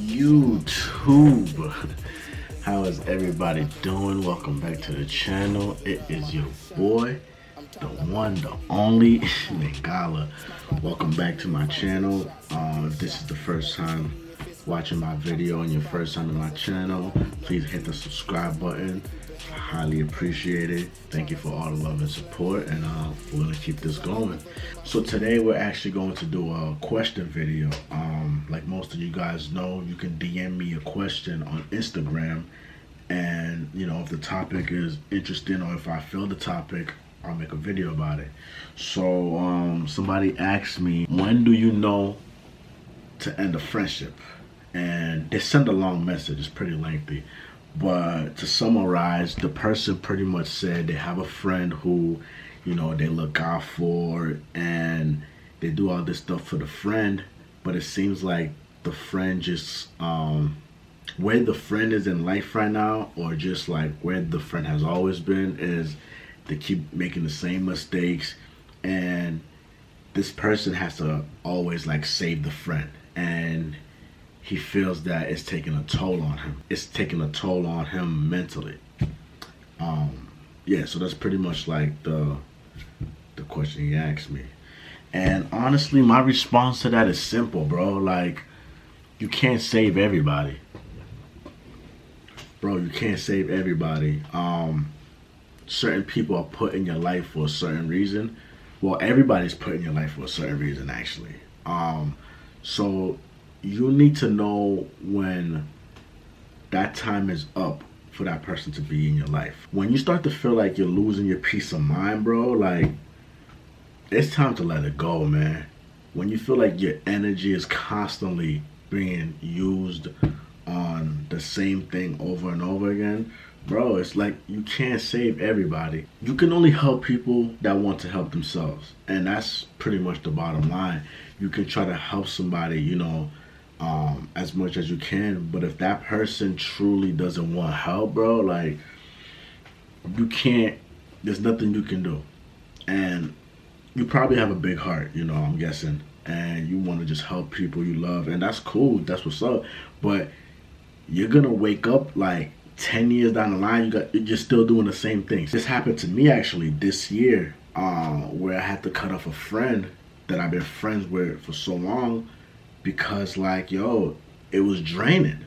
YouTube? How is everybody doing? Welcome back to the channel. It is your boy, the one, the only, Ningala. Welcome back to my channel. If this is the first time watching my video and your first time in my channel, please hit the subscribe button. I highly appreciate it. Thank you for all the love and support, and we're gonna keep this going. So today we're actually going to do a question video. Like most of you guys know, you can DM me a question on Instagram, and if the topic is interesting or if I feel the topic, I'll make a video about it. So somebody asked me, when do you know to end a friendship? And they sent a long message. It's pretty lengthy. But to summarize, the person pretty much said they have a friend who, they look out for, and they do all this stuff for the friend, but it seems like the friend just, where the friend is in life right now, or just like where the friend has always been, is they keep making the same mistakes, and this person has to always like save the friend, and he feels that it's taking a toll on him. It's taking a toll on him mentally. Yeah, so that's pretty much like the question he asked me. And honestly, my response to that is simple, bro. Like, you can't save everybody. Bro, you can't save everybody. Certain people are put in your life for a certain reason. Well, everybody's put in your life for a certain reason, actually. So you need to know when that time is up for that person to be in your life. When you start to feel like you're losing your peace of mind, bro, like, it's time to let it go, man. When you feel like your energy is constantly being used on the same thing over and over again, bro, it's like you can't save everybody. You can only help people that want to help themselves. And that's pretty much the bottom line. You can try to help somebody, as much as you can, but if that person truly doesn't want help, bro, like, you can't, there's nothing you can do. And you probably have a big heart, I'm guessing, and you want to just help people you love, and that's cool, that's what's up. But you're gonna wake up like 10 years down the line, you're still doing the same things. This happened to me actually this year, where I had to cut off a friend that I've been friends with for so long, because like, it was draining.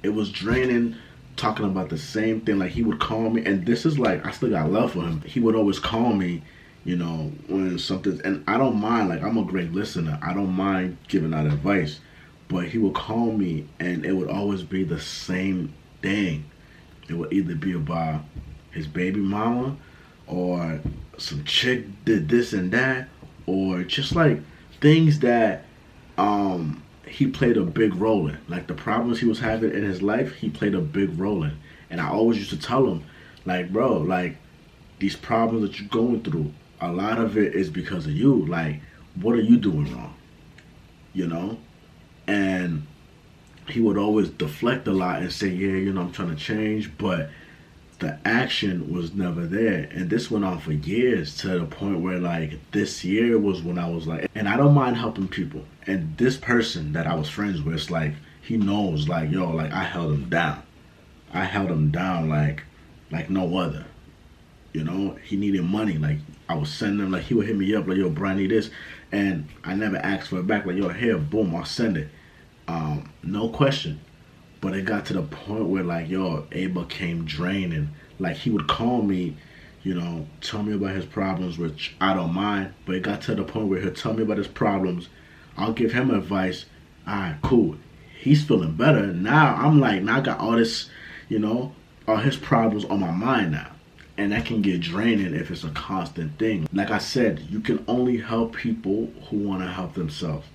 It was draining talking about the same thing. Like, he would call me, and this is like, I still got love for him. He would always call me, when something, and I don't mind, like, I'm a great listener. I don't mind giving out advice, but he would call me and it would always be the same thing. It would either be about his baby mama, or some chick did this and that, or just like things that he played a big role in. Like, the problems he was having in his life, he played a big role in. And I always used to tell him, like, bro, like, these problems that you're going through, a lot of it is because of you. Like, what are you doing wrong? And he would always deflect a lot and say, yeah, I'm trying to change, but the action was never there. And this went on for years, to the point where, like, this year was when I was like, and I don't mind helping people. And this person that I was friends with, it's like, he knows, like, like, I held him down. I held him down like no other. He needed money. Like, I was sending him, like, he would hit me up, like, yo, bro, I need this. And I never asked for it back. Like, yo, here, boom, I'll send it. No question. But it got to the point where, like, it became draining. Like, he would call me, tell me about his problems, which I don't mind. But it got to the point where he'll tell me about his problems. I'll give him advice. All right, cool. He's feeling better. Now I'm like, now I got all this, all his problems on my mind now. And that can get draining if it's a constant thing. Like I said, you can only help people who want to help themselves.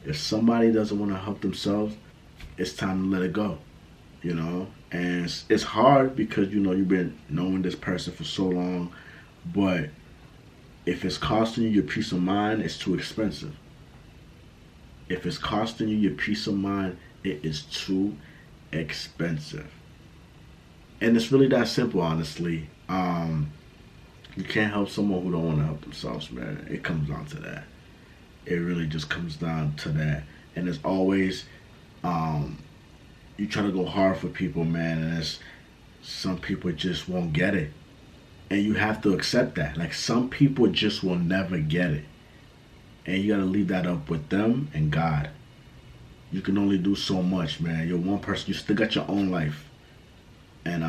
If somebody doesn't want to help themselves, it's time to let it go, and it's hard because, you've been knowing this person for so long, but if it's costing you your peace of mind, it's too expensive. If it's costing you your peace of mind, it is too expensive. And it's really that simple, honestly. You can't help someone who don't want to help themselves, man. It comes down to that. It really just comes down to that. And it's always Um, you try to go hard for people, man, and some people just won't get it. And you have to accept that. Like, some people just will never get it. And you gotta leave that up with them and God. You can only do so much, man. You're one person. You still got your own life, and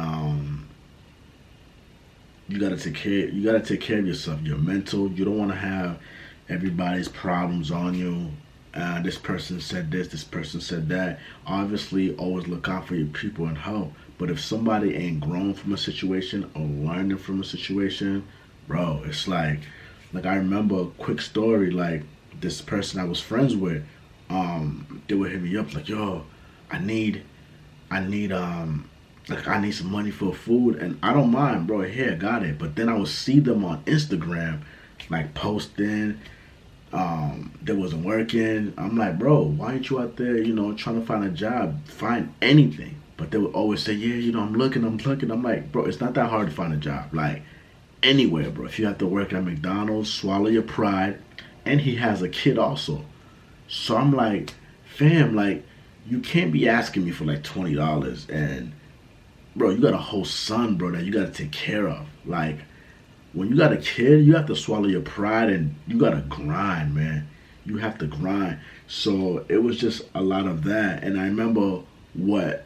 you gotta take care. You gotta take care of yourself. Your mental. You don't want to have everybody's problems on you. This person said this. This person said that. Obviously, always look out for your people and help. But if somebody ain't grown from a situation or learning from a situation, bro, it's like I remember a quick story. Like, this person I was friends with, they would hit me up like, yo, I need, like, I need some money for food, and I don't mind, bro. Here, got it. But then I would see them on Instagram, like, posting. They wasn't working. I'm like, bro, why aren't you out there, trying to find a job, find anything? But they would always say, yeah, I'm looking. I'm like, bro, it's not that hard to find a job. Like, anywhere, bro. If you have to work at McDonald's, swallow your pride. And he has a kid also. So I'm like, fam, like, you can't be asking me for like $20. And, bro, you got a whole son, bro, that you got to take care of. Like, when you got a kid, you have to swallow your pride and you got to grind, man. You have to grind. So it was just a lot of that. And I remember what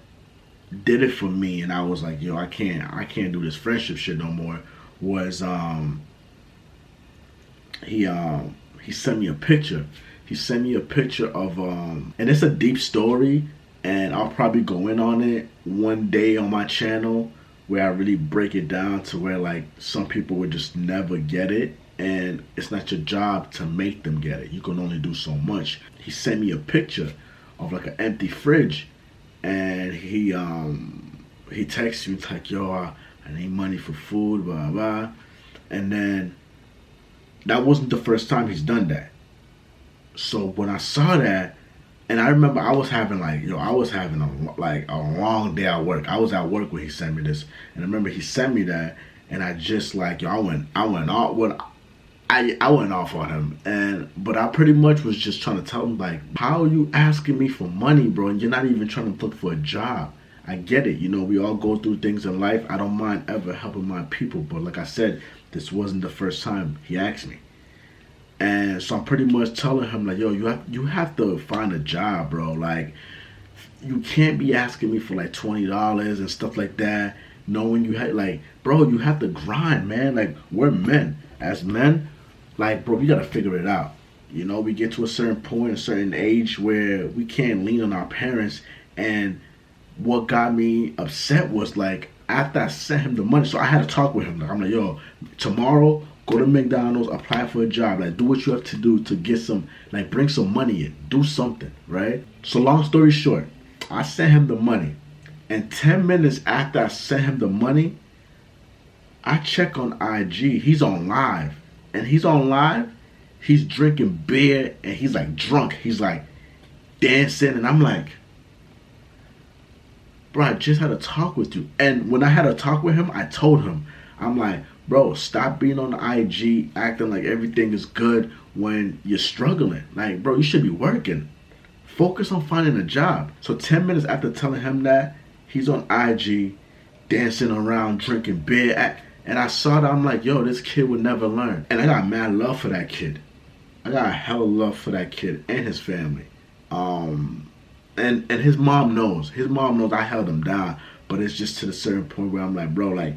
did it for me, and I was like, yo, I can't do this friendship shit no more, was he sent me a picture. He sent me a picture of and it's a deep story, and I'll probably go in on it one day on my channel where I really break it down to where, like, some people would just never get it, and it's not your job to make them get it. You can only do so much. He sent me a picture of like an empty fridge, and he texts me like, yo, I need money for food, blah blah. And then that wasn't the first time he's done that. So when I saw that, and I remember I was having a long day at work. I was at work when he sent me this, and I remember he sent me that, and I just like, yo, I went off on him, but I pretty much was just trying to tell him, like, how are you asking me for money, bro, and you're not even trying to look for a job? I get it, we all go through things in life. I don't mind ever helping my people, but like I said, this wasn't the first time he asked me. And so I'm pretty much telling him, like, yo, you have to find a job, bro. Like, you can't be asking me for like $20 and stuff like that, knowing you had, like, bro, you have to grind, man. Like, we're men. As men, like, bro, we gotta figure it out. We get to a certain point, a certain age where we can't lean on our parents. And what got me upset was, like, after I sent him the money, so I had to talk with him. Like, I'm like, yo, tomorrow, go to McDonald's, apply for a job. Like, do what you have to do to get some, like, bring some money in. Do something, right? So long story short, I sent him the money. And 10 minutes after I sent him the money, I check on IG. He's on live. And he's on live. He's drinking beer and he's like drunk. He's like dancing. And I'm like, bro, I just had a talk with you. And when I had a talk with him, I told him, I'm like, bro, stop being on the IG acting like everything is good when you're struggling. Like, bro, you should be working. Focus on finding a job. So 10 minutes after telling him that, he's on IG dancing around, drinking beer. And I saw that, I'm like, yo, this kid would never learn. And I got mad love for that kid. I got a hell of love for that kid and his family. And his mom knows. His mom knows I held him down. But it's just to the certain point where I'm like, bro, like,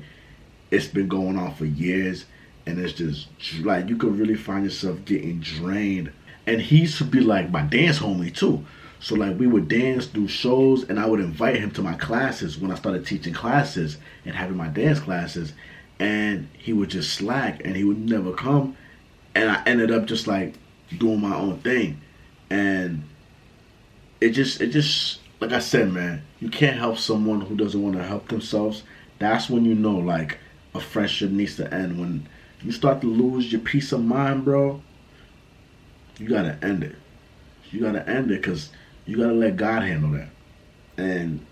it's been going on for years. And it's just, like, you could really find yourself getting drained. And he used to be, like, my dance homie, too. So, like, we would dance, do shows, and I would invite him to my classes when I started teaching classes and having my dance classes. And he would just slack, and he would never come. And I ended up just, like, doing my own thing. And it just, like I said, man, you can't help someone who doesn't want to help themselves. That's when you know, like, a friendship needs to end. When you start to lose your peace of mind, bro, you gotta end it. You gotta end it, because you gotta let God handle that. And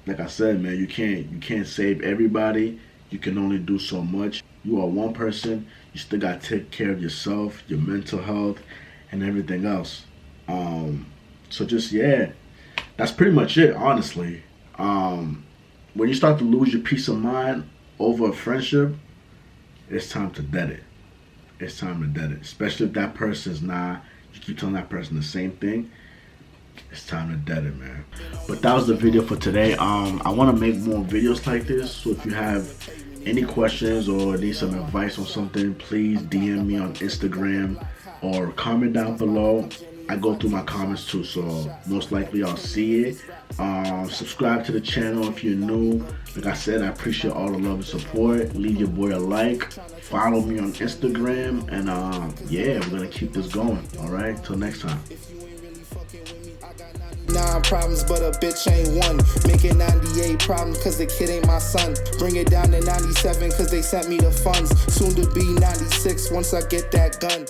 like I said, man, you can't save everybody. You can only do so much. You are one person. You still gotta take care of yourself, your mental health, and everything else. So just, yeah, that's pretty much it, honestly. When you start to lose your peace of mind over a friendship, it's time to dead it. It's time to dead it. Especially if that person's not, you keep telling that person the same thing. It's time to dead it, man. But that was the video for today. I want to make more videos like this. So if you have any questions or need some advice on something, please DM me on Instagram or comment down below. I go through my comments too, so most likely I'll see it. Subscribe to the channel if you're new. Like I said, I appreciate all the love and support. Leave your boy a like. Follow me on Instagram, and yeah, we're gonna keep this going. All right, till next time. 9 problems, but a bitch ain't one. Making 98 problems, cause the kid ain't my son. Bring it down to 97, cause they sent me the funds. Soon to be 96 once I get that gun.